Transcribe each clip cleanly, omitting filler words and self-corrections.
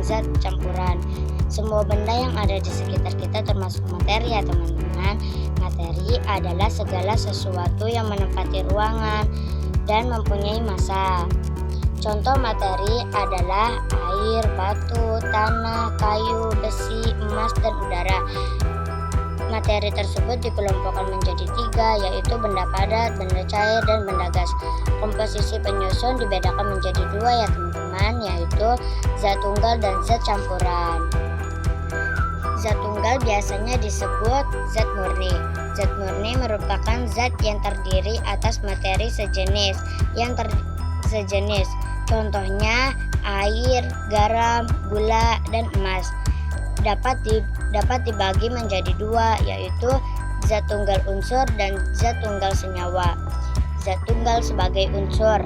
zat campuran. Semua benda yang ada di sekitar kita termasuk materi ya teman-teman. Materi adalah segala sesuatu yang menempati ruangan dan mempunyai massa. Contoh materi adalah air, batu, tanah, kayu, besi, emas, dan udara. Materi tersebut dikelompokkan menjadi 3, yaitu benda padat, benda cair, dan benda gas. Komposisi penyusun dibedakan menjadi 2 ya teman-teman, yaitu zat tunggal dan zat campuran. Zat tunggal biasanya disebut zat murni. Zat murni merupakan zat yang terdiri atas materi sejenis sejenis. Contohnya air, garam, gula, dan emas. Dapat dibagi menjadi 2, yaitu zat tunggal unsur dan zat tunggal senyawa. Zat tunggal sebagai unsur.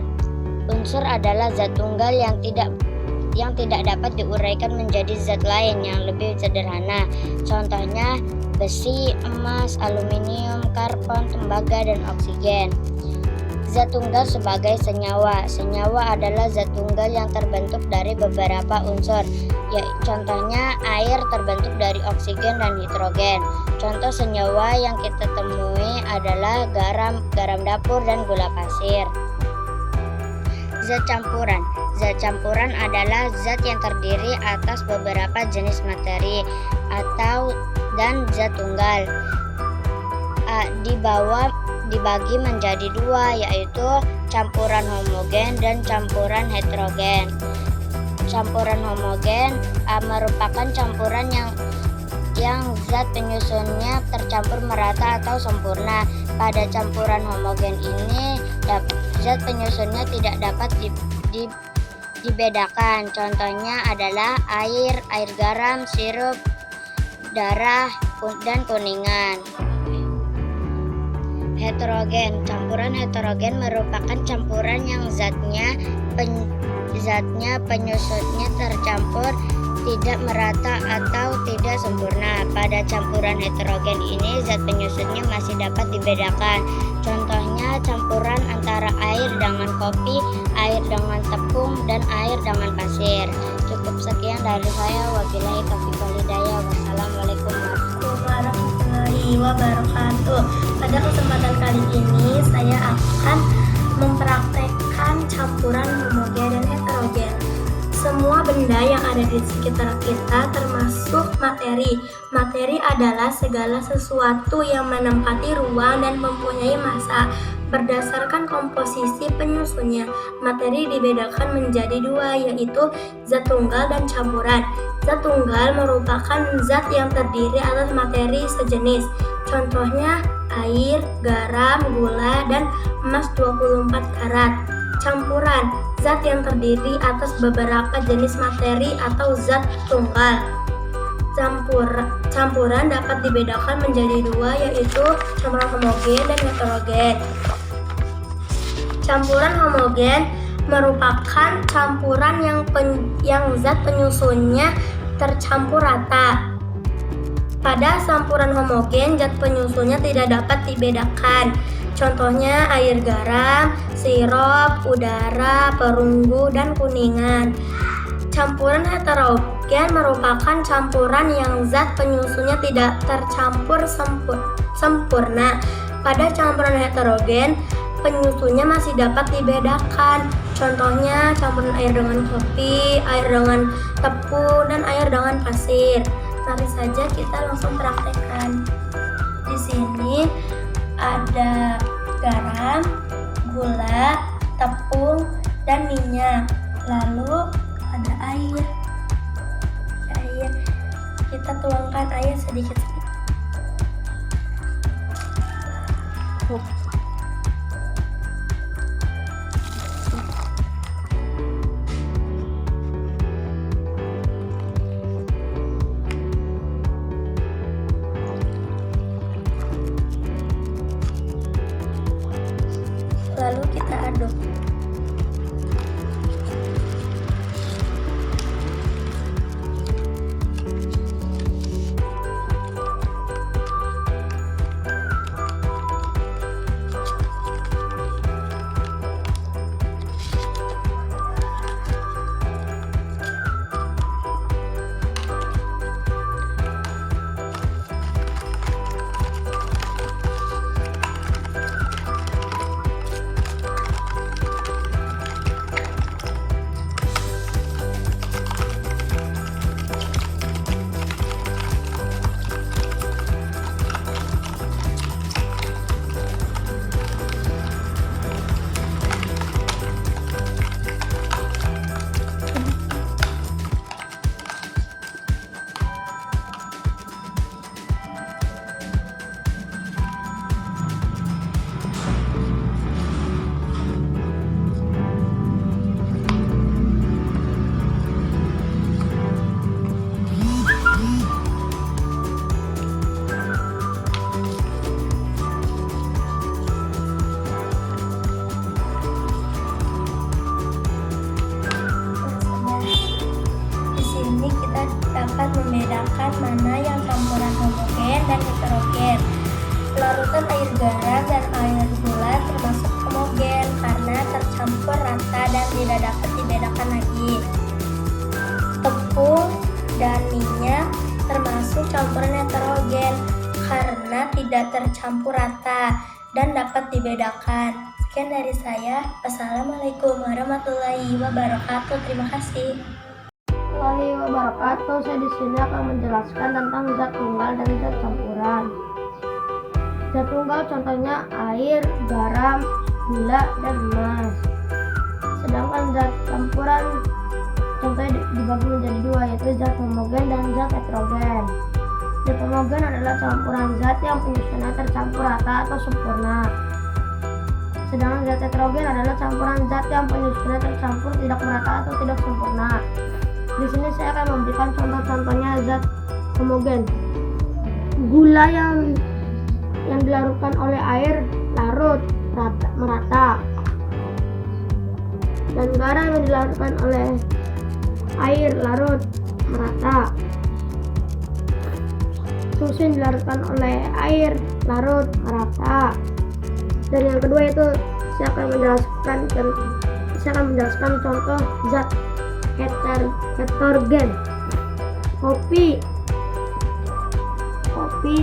Unsur adalah zat tunggal yang tidak dapat diuraikan menjadi zat lain yang lebih sederhana. Contohnya besi, emas, aluminium, karbon, tembaga, dan oksigen. Zat tunggal sebagai senyawa. Senyawa adalah zat tunggal yang terbentuk dari beberapa unsur. Contohnya air terbentuk dari oksigen dan hidrogen. Contoh senyawa yang kita temui adalah garam dapur, dan gula pasir. Zat campuran. Zat campuran adalah zat yang terdiri atas beberapa jenis materi dan zat tunggal. Dibagi menjadi 2, yaitu campuran homogen dan campuran heterogen. Campuran homogen merupakan campuran yang zat penyusunnya tercampur merata atau sempurna. Pada campuran homogen ini zat penyusunnya tidak dapat dibedakan. Contohnya adalah air garam, sirup, darah, dan kuningan. Heterogen. Campuran heterogen merupakan campuran yang zatnya penyusunnya tercampur tidak merata atau tidak sempurna. Pada campuran heterogen ini zat penyusunnya masih dapat dibedakan. Contohnya campuran antara air dengan kopi, air dengan tepung, dan air dengan pasir. Cukup sekian dari saya. Wabillahi taufiq wal hidayah. Wassalamualaikum warahmatullahi wabarakatuh. Pada kesempatan kali ini saya akan mempraktekkan campuran homogen dan heterogen. Semua benda yang ada di sekitar kita termasuk materi. Materi adalah segala sesuatu yang menempati ruang dan mempunyai massa. Berdasarkan komposisi penyusunnya, materi dibedakan menjadi 2, yaitu zat tunggal dan campuran. Zat tunggal merupakan zat yang terdiri atas materi sejenis. Contohnya air, garam, gula, dan emas 24 karat. Campuran, zat yang terdiri atas beberapa jenis materi atau zat tunggal. Campuran dapat dibedakan menjadi 2, yaitu campuran homogen dan heterogen. Campuran homogen merupakan campuran yang zat penyusunnya tercampur rata. Pada campuran homogen, zat penyusunnya tidak dapat dibedakan. Contohnya air garam, sirup, udara, perunggu, dan kuningan. Campuran heterogen merupakan campuran yang zat penyusunnya tidak tercampur sempurna. Pada campuran heterogen, penyusunnya masih dapat dibedakan. Contohnya campuran air dengan kopi, air dengan tepung, dan air dengan pasir. Mari saja kita langsung praktekkan. Di sini ada garam, gula, tepung, dan minyak. Lalu ada air. Kita tuangkan air sedikit. Lalu kita aduk. menjelaskan air garam dan air gula termasuk homogen karena tercampur rata dan tidak dapat dibedakan lagi. Tepung dan minyak termasuk campuran heterogen karena tidak tercampur rata dan dapat dibedakan. Sekian dari saya. Wassalamualaikum warahmatullahi wabarakatuh. Terima kasih. Warahmatullahi wabarakatuh. Saya di sini akan menjelaskan tentang zat tunggal dan zat campuran. Zat tunggal contohnya air, garam, gula, dan emas. Sedangkan zat campuran contohnya dibagi menjadi dua, yaitu zat homogen dan zat heterogen. Zat homogen adalah campuran zat yang penyusunannya tercampur rata atau sempurna. Sedangkan zat heterogen adalah campuran zat yang penyusunannya tercampur tidak merata atau tidak sempurna. Di sini saya akan memberikan contoh-contohnya zat homogen. Gula yang dilarutkan oleh air larut merata, dan garam yang dilarutkan oleh air larut merata. Susu yang dilarutkan oleh air larut merata. Dan yang kedua itu saya akan menjelaskan contoh zat heterogen. Kopi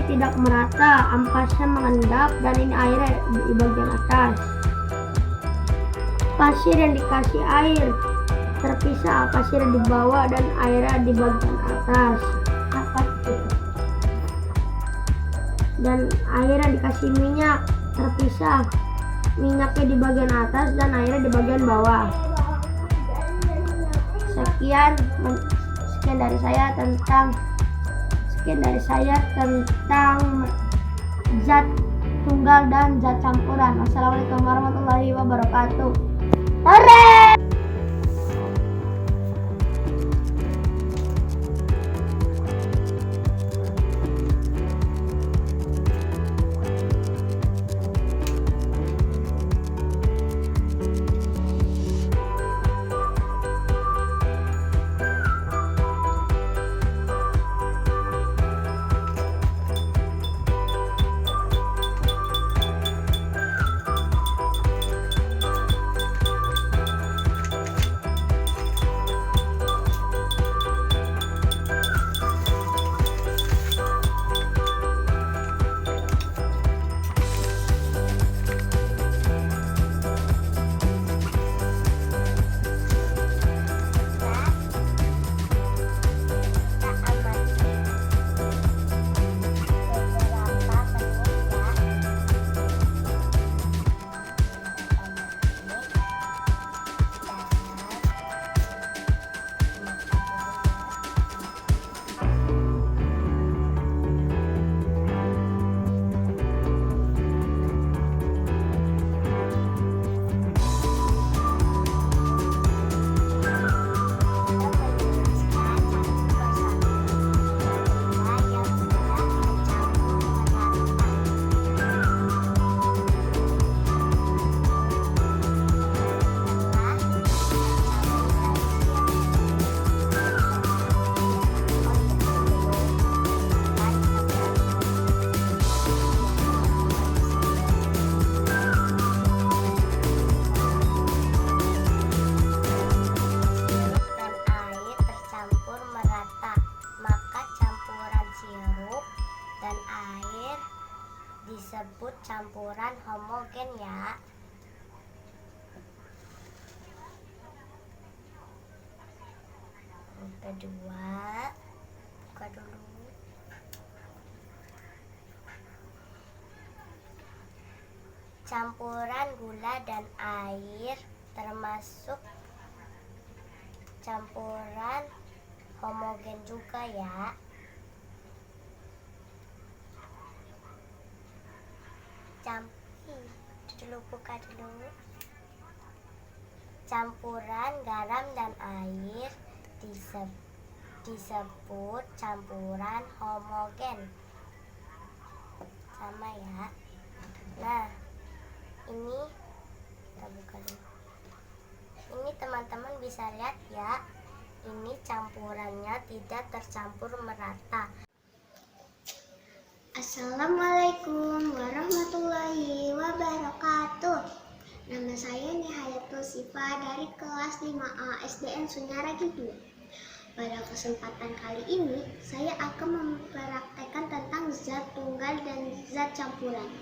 tidak merata, ampasnya mengendap dan ini airnya di bagian atas. Pasir yang dikasih air terpisah, pasirnya di bawah dan airnya di bagian atas. Dan airnya dikasih minyak terpisah, minyaknya di bagian atas dan airnya di bagian bawah. Sekian dari saya tentang zat tunggal dan zat campuran. Wassalamualaikum warahmatullahi wabarakatuh. Hore! disebut campuran homogen ya. Yang kedua, buka dulu. Campuran gula dan air termasuk campuran homogen juga ya. Buka dulu. Campuran garam dan air disebut campuran homogen. Sama ya. Nah, ini kita buka dulu. Ini teman-teman bisa lihat ya. Ini campurannya tidak tercampur merata. Assalamualaikum warahmatullahi warahmatullahi wabarakatuh. Nama saya Nihayatul Sifa dari kelas 5A SDN Sunyaragi 2. Pada kesempatan kali ini, saya akan mempraktekkan tentang zat tunggal dan zat campuran.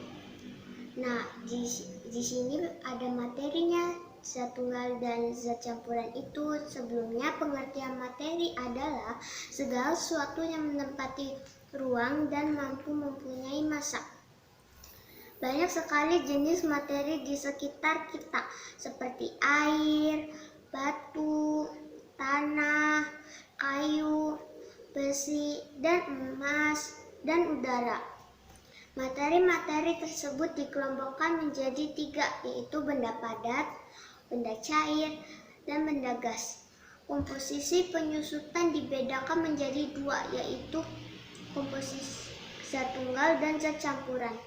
Nah, di sini ada materinya, zat tunggal dan zat campuran itu. Sebelumnya, pengertian materi adalah segala sesuatu yang menempati ruang dan mampu mempunyai massa. Banyak sekali jenis materi di sekitar kita, seperti air, batu, tanah, kayu, besi, dan emas, dan udara. Materi-materi tersebut dikelompokkan menjadi 3, yaitu benda padat, benda cair, dan benda gas. Komposisi penyusutan dibedakan menjadi 2, yaitu komposisi zat tunggal dan zat campuran.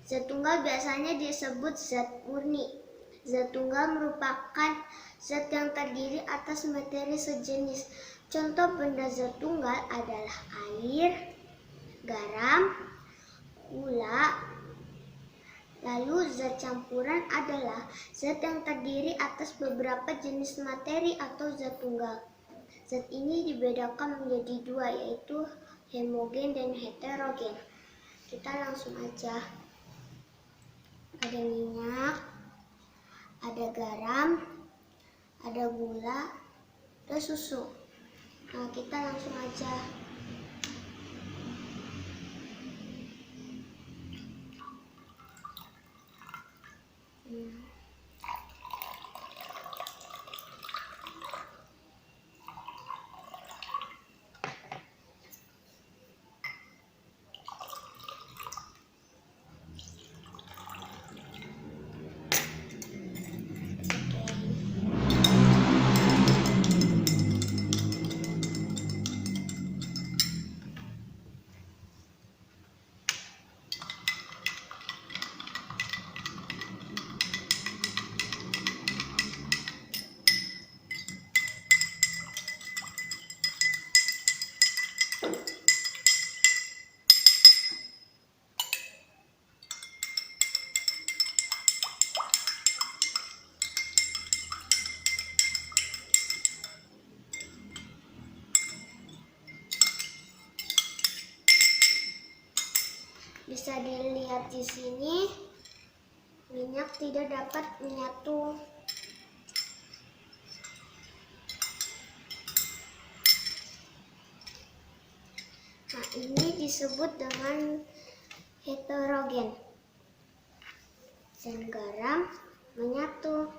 Zat tunggal biasanya disebut zat murni. Zat tunggal merupakan zat yang terdiri atas materi sejenis. Contoh benda zat tunggal adalah air, garam, gula. Lalu zat campuran adalah zat yang terdiri atas beberapa jenis materi atau zat tunggal. Zat ini dibedakan menjadi 2, yaitu homogen dan heterogen. Kita langsung aja. Ada minyak, ada garam, ada gula, ada susu. Nah, kita langsung aja. Bisa dilihat di sini, minyak tidak dapat menyatu. Nah, ini disebut dengan heterogen. Dan garam menyatu,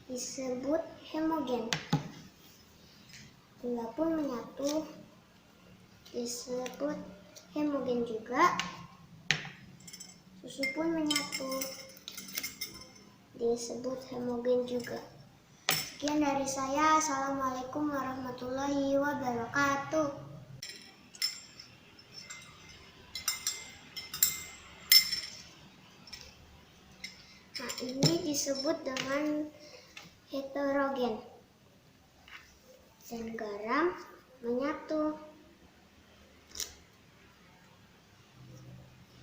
disebut homogen. Gula pun menyatu, disebut homogen juga. Susu pun menyatu, disebut homogen juga. Sekian dari saya. Assalamualaikum warahmatullahi wabarakatuh. Nah, ini disebut dengan heterogen. Dan garam menyatu,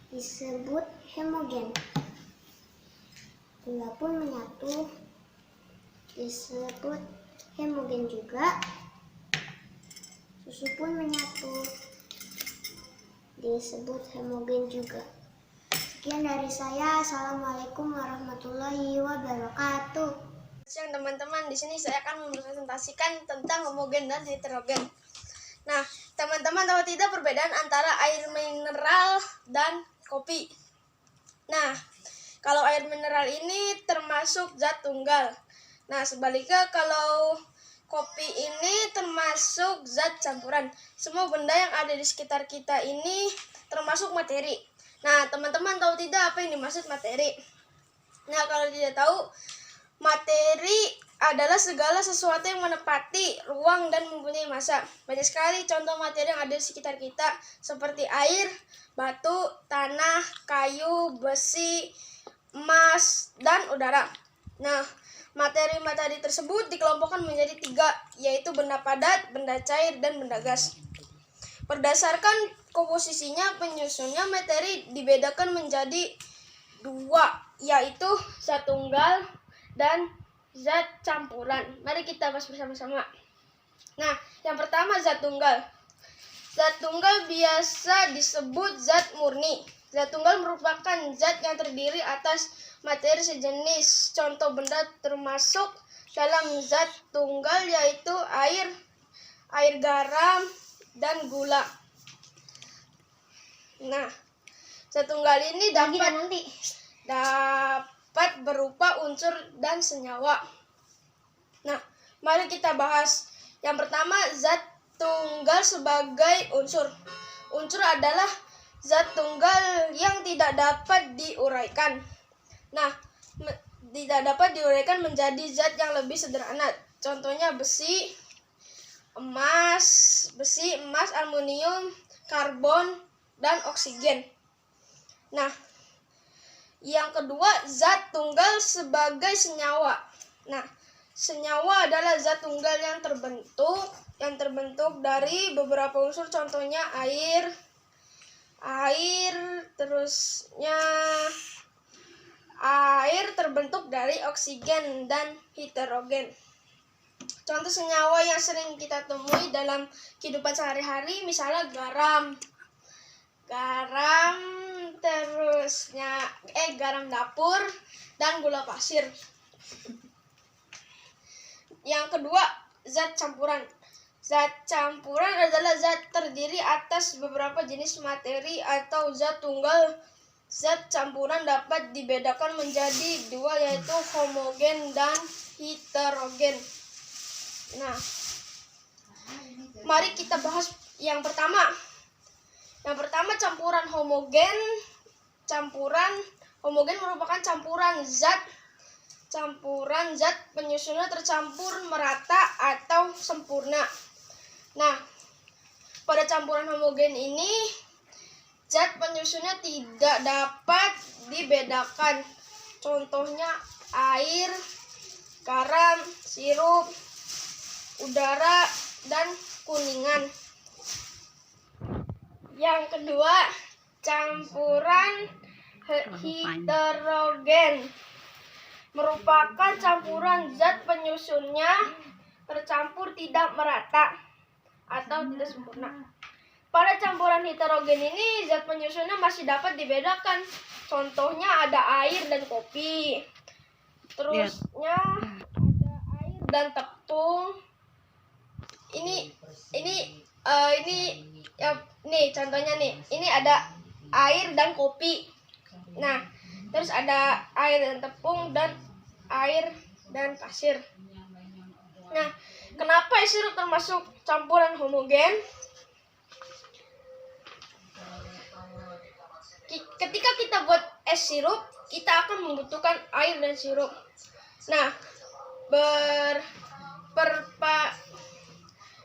disebut homogen. Gula pun menyatu, disebut homogen juga. Susu pun menyatu, disebut homogen juga. Sekian dari saya. Assalamualaikum warahmatullahi wabarakatuh. Siang teman-teman, di sini saya akan mempresentasikan tentang homogen dan heterogen. Nah, teman-teman tahu tidak perbedaan antara air mineral dan kopi? Nah, kalau air mineral ini termasuk zat tunggal. Nah, sebaliknya kalau kopi ini termasuk zat campuran. Semua benda yang ada di sekitar kita ini termasuk materi. Nah, teman-teman tahu tidak apa yang dimaksud materi? Nah, kalau tidak tahu, materi adalah segala sesuatu yang menempati ruang dan mempunyai massa. Banyak sekali contoh materi yang ada di sekitar kita, seperti air, batu, tanah, kayu, besi, emas, dan udara. Nah, materi-materi tersebut dikelompokkan menjadi 3, yaitu benda padat, benda cair, dan benda gas. Berdasarkan komposisinya, penyusunnya materi dibedakan menjadi dua, yaitu zat tunggal dan zat campuran. Mari kita bahas bersama-sama. Nah, yang pertama zat tunggal. Zat tunggal biasa disebut zat murni. Zat tunggal merupakan zat yang terdiri atas materi sejenis. Contoh benda termasuk dalam zat tunggal yaitu air garam, dan gula. Nah, zat tunggal ini dapat berupa unsur dan senyawa. Nah, mari kita bahas. Yang pertama, zat tunggal sebagai unsur. Unsur adalah zat tunggal yang tidak dapat diuraikan. Nah, tidak dapat diuraikan menjadi zat yang lebih sederhana. Contohnya besi, emas, aluminium, karbon, dan oksigen. Nah, yang kedua, zat tunggal sebagai senyawa. Nah, senyawa adalah zat tunggal yang terbentuk dari beberapa unsur, contohnya air, terusnya air terbentuk dari oksigen dan hidrogen. Contoh senyawa yang sering kita temui dalam kehidupan sehari-hari, misalnya garam, terusnya garam dapur, dan gula pasir. Yang kedua, zat campuran. Zat campuran adalah zat terdiri atas beberapa jenis materi atau zat tunggal. Zat campuran dapat dibedakan menjadi dua, yaitu homogen dan heterogen. Nah, mari kita bahas yang pertama. Yang pertama, campuran homogen. Campuran homogen merupakan campuran zat penyusunnya tercampur merata atau sempurna. Nah, pada campuran homogen ini zat penyusunnya tidak dapat dibedakan. Contohnya air, garam, sirup, udara, dan kuningan. Yang kedua, campuran heterogen merupakan campuran zat penyusunnya tercampur tidak merata atau tidak sempurna. Pada campuran heterogen ini zat penyusunnya masih dapat dibedakan. Contohnya ada air dan kopi. Terusnya ada air dan tepung. Ini contohnya nih. Ini ada air dan kopi. Nah, terus ada air dan tepung dan air dan pasir. Nah, kenapa es sirup termasuk campuran homogen? Ketika kita buat es sirup, kita akan membutuhkan air dan sirup. Nah,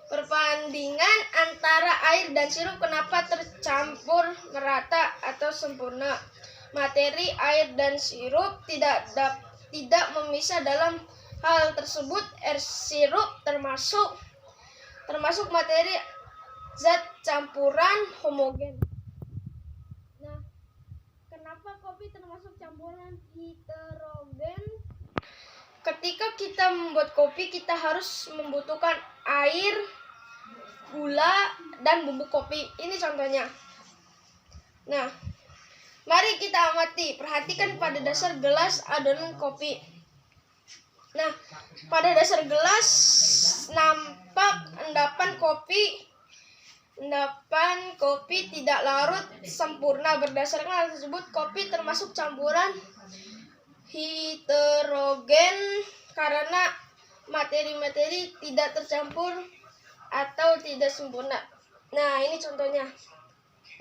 perbandingan antara air dan sirup kenapa tercampur merata atau sempurna. Materi air dan sirup tidak memisah. Dalam hal tersebut, air sirup termasuk materi zat campuran homogen. Nah, kenapa kopi termasuk campuran heterogen? Ketika kita membuat kopi, kita harus membutuhkan air, gula, dan bubuk kopi. Ini contohnya. Nah, mari kita amati. Perhatikan pada dasar gelas adonan kopi. Nah, pada dasar gelas nampak endapan kopi tidak larut sempurna. Berdasarkan hal tersebut, kopi termasuk campuran heterogen karena materi-materi tidak tercampur atau tidak sempurna. Nah, ini contohnya.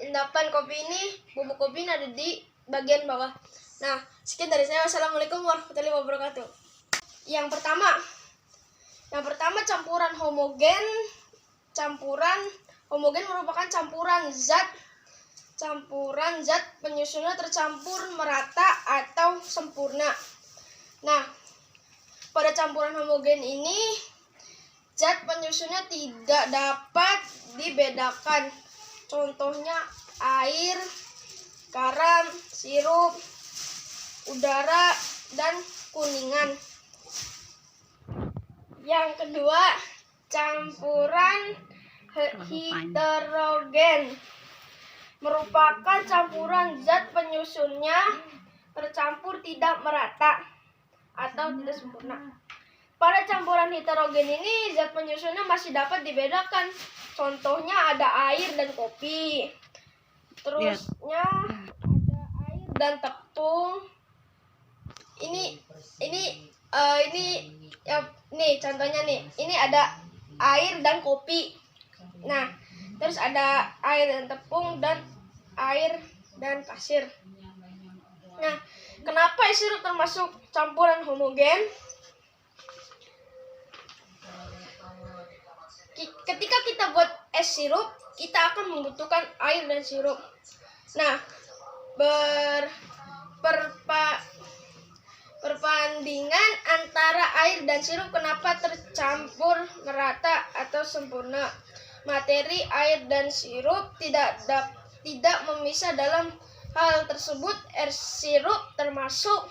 Endapan kopi ini, bubuk kopi ini ada di bagian bawah. Nah, sekian dari saya. Wassalamualaikum warahmatullahi wabarakatuh. Yang pertama campuran homogen. Campuran homogen merupakan campuran zat penyusunnya tercampur merata atau sempurna. Nah, pada campuran homogen ini zat penyusunnya tidak dapat dibedakan. Contohnya air, garam, sirup, udara, dan kuningan. Yang kedua, campuran heterogen merupakan campuran zat penyusunnya tercampur tidak merata atau tidak sempurna. Pada campuran heterogen ini zat penyusunnya masih dapat dibedakan. Contohnya ada air dan kopi. Terusnya ada air dan tepung. Nih contohnya nih. Ini ada air dan kopi. Nah, terus ada air dan tepung dan air dan pasir. Nah, kenapa es sirup termasuk campuran homogen? Ketika kita buat es sirup, kita akan membutuhkan air dan sirup. Nah, perbandingan antara air dan sirup kenapa tercampur merata atau sempurna? Materi air dan sirup tidak memisah. Dalam hal tersebut, air sirup termasuk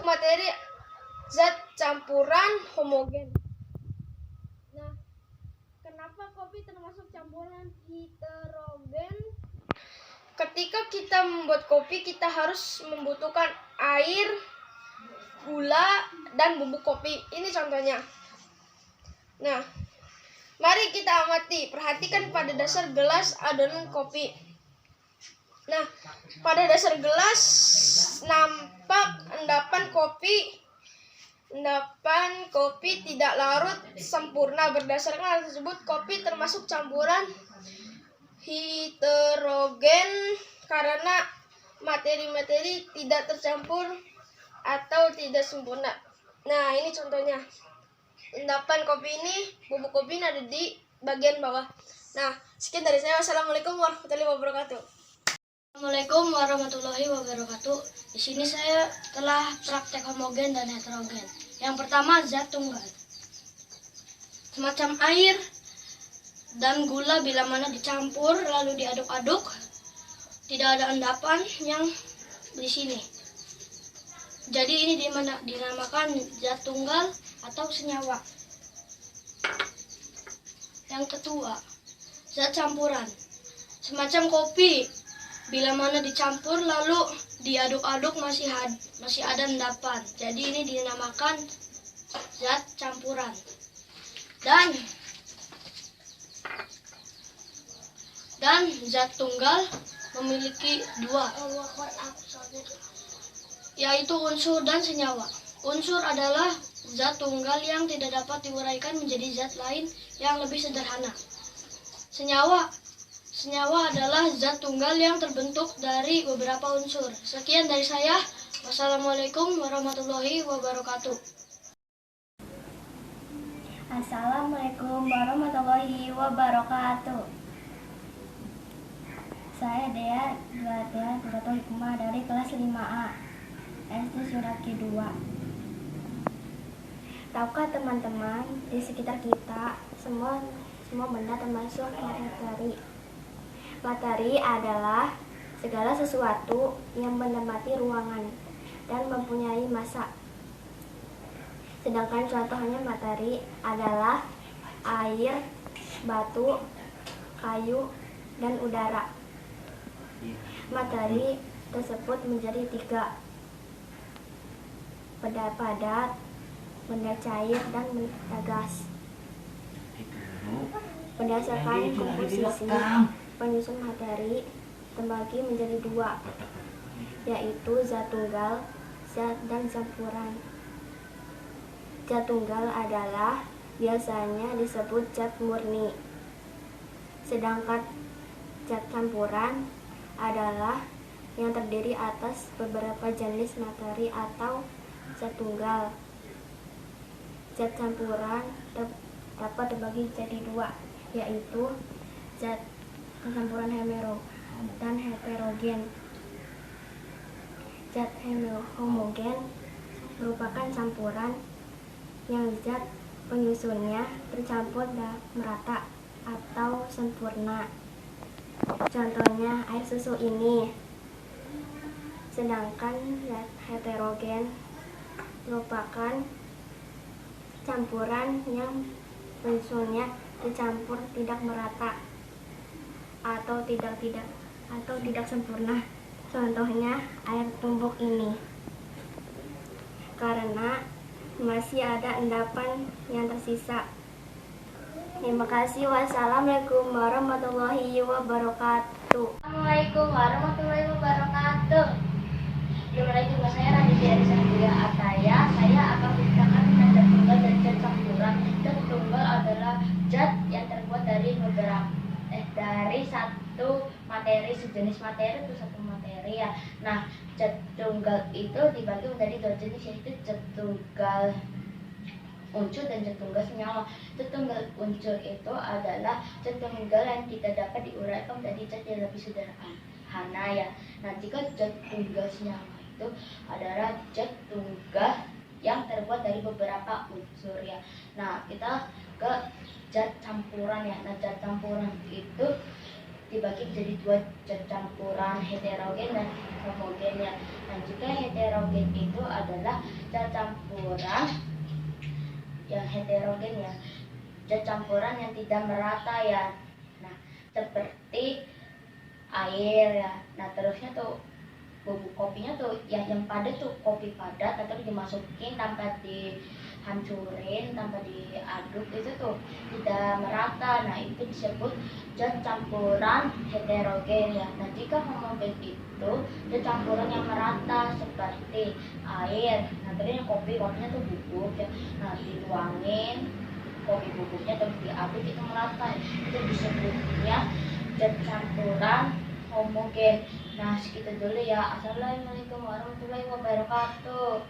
materi zat campuran homogen. Nah, kenapa kopi termasuk campuran heterogen? Ketika kita membuat kopi, kita harus membutuhkan air, gula, dan bubuk kopi. Ini contohnya. Nah, mari kita amati. Perhatikan pada dasar gelas adonan kopi. Nah, pada dasar gelas nampak endapan kopi tidak larut sempurna. Berdasarkan hal tersebut, kopi termasuk campuran heterogen karena materi-materi tidak tercampur atau tidak sempurna. Nah, ini contohnya. Endapan kopi ini, bubuk kopi ini ada di bagian bawah. Nah, sekian dari saya. Wassalamualaikum warahmatullahi wabarakatuh. Assalamualaikum warahmatullahi wabarakatuh. Di sini saya telah praktek homogen dan heterogen. Yang pertama, zat tunggal. Semacam air dan gula bila mana dicampur lalu diaduk-aduk, tidak ada endapan yang di sini. Jadi ini dinamakan zat tunggal atau senyawa. Yang kedua, zat campuran. Semacam kopi, bila mana dicampur lalu diaduk-aduk masih ada endapan. Jadi ini dinamakan zat campuran. Dan zat tunggal memiliki dua, yaitu unsur dan senyawa. Unsur adalah zat tunggal yang tidak dapat diuraikan menjadi zat lain yang lebih sederhana. Senyawa adalah zat tunggal yang terbentuk dari beberapa unsur. Sekian dari saya. Wassalamualaikum warahmatullahi wabarakatuh. Assalamualaikum warahmatullahi wabarakatuh. Saya Dea Duratul Hikmah dari kelas 5A SD Suraki 2. Tahukah teman-teman, di sekitar kita semua benda termasuk materi. Materi adalah segala sesuatu yang menempati ruangan dan mempunyai massa. Sedangkan contohnya materi adalah air, batu, kayu, dan udara. Materi tersebut menjadi 3: benda padat, benda cair, dan benda gas. Berdasarkan komposisi, penyusun materi terbagi menjadi 2, yaitu zat tunggal, zat dan campuran. Zat tunggal adalah biasanya disebut zat murni, sedangkan zat campuran adalah yang terdiri atas beberapa jenis materi atau zat tunggal. Zat campuran dapat dibagi jadi 2, yaitu zat campuran dan heterogen. Zat homogen merupakan campuran yang zat penyusunnya tercampur dan merata atau sempurna. Contohnya air susu ini. Sedangkan zat heterogen merupakan campuran yang unsurnya dicampur tidak merata atau tidak sempurna. Contohnya air tumbuk ini. Karena masih ada endapan yang tersisa. Terima kasih. Wassalamualaikum warahmatullahi wabarakatuh. Assalamualaikum warahmatullahi wabarakatuh. Jumlah saya Raditya Rizaldia Ataya. Saya akan menceritakan tentang zat tunggal dan zat campuran. Zat tunggal adalah zat yang terbuat dari satu materi, sejenis materi itu satu materi ya. Nah, zat tunggal itu dibagi menjadi dua jenis, yaitu zat tunggal unsur dan zat tunggal senyawa. Zat tunggal unsur itu adalah zat tunggal yang tidak dapat diuraikan menjadi zat yang lebih sederhana ya. Nah, jika zat tunggal senyawa itu adalah zat tunggal yang terbuat dari beberapa unsur ya. Nah, kita ke zat campuran ya. Nah, zat campuran itu dibagi menjadi dua, zat campuran heterogen dan homogen ya. Nah, jika heterogen itu adalah zat campuran yang heterogen ya, zat campuran yang tidak merata ya. Nah, seperti air ya. Nah, terusnya tuh bubuk kopinya tuh yang padat tuh kopi padat atau dimasukin tanpa dihancurin, tanpa diaduk, itu tuh tidak merata. Nah, itu disebut zat campuran heterogen ya. Nah, jika homogen itu zat campuran yang merata seperti air. Nah, tadi yang kopinya tuh bubuk ya. Nah, dituangin kopi bubuknya terus diaduk, itu merata. Itu disebutnya zat campuran homogen. Nah, segitu dulu ya. Assalamualaikum warahmatullahi wabarakatuh.